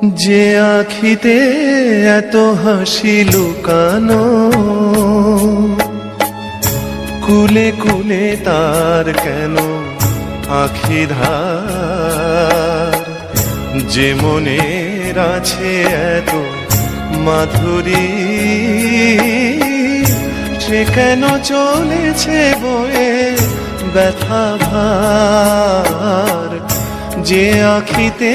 যে আখিতে এত হাসি লুকানো, কুলে কুলে তার কেন আখি ধার। যে মনের আছে এত মাধুরী, সে কেন চলেছে বয়ে ব্যথা ভার। যে আখিতে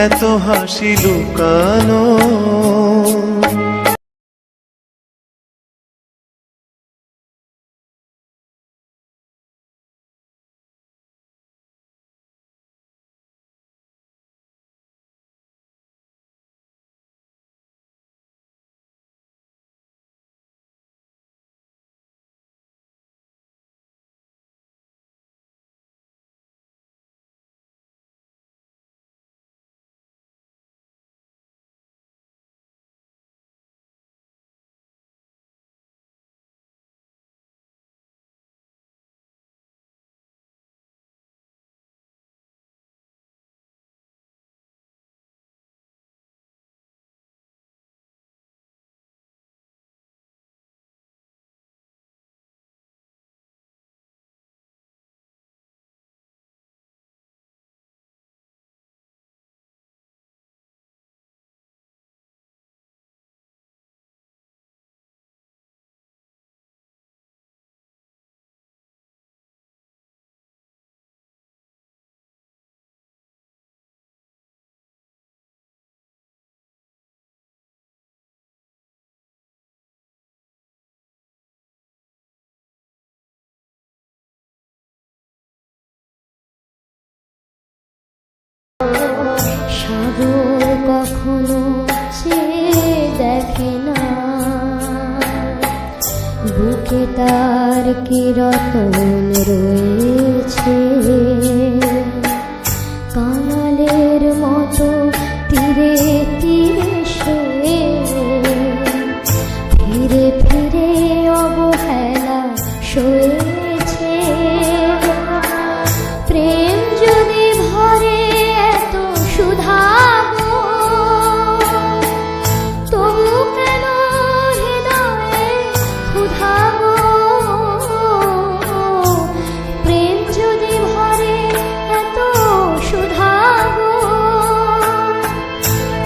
এত হাসি লুকানো। সাগর কখনো চেয়ে দেখে না, বুকে তার কি রতন রয়েছে। কাঙালের মতো তীরে তীরে শুয়ে ফিরে ফিরে অবহেলা সয়েছে। প্রেম যদি ভরে এত সুধা গো, তবু কেন হৃদয়ে ক্ষুধা গো। প্রেম যদি ভরে এত সুধা গো,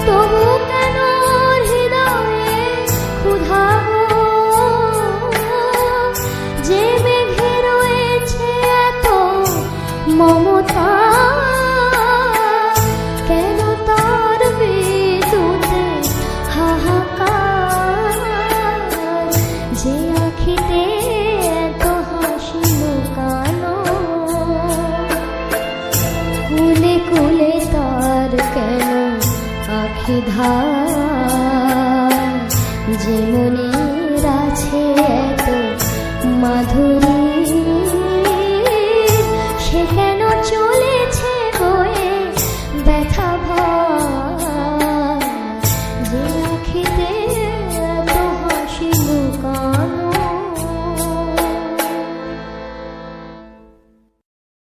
তবু কেন হৃদয়ে ক্ষুধা গো। যে মেঘে রয়েছে এত মমতা, কেন তার বিদ্যুতে হাহাকার। যে আখিতে এত হাসি লুকানো, কুলে কুলে তার কেন আখি ধার। যে মনে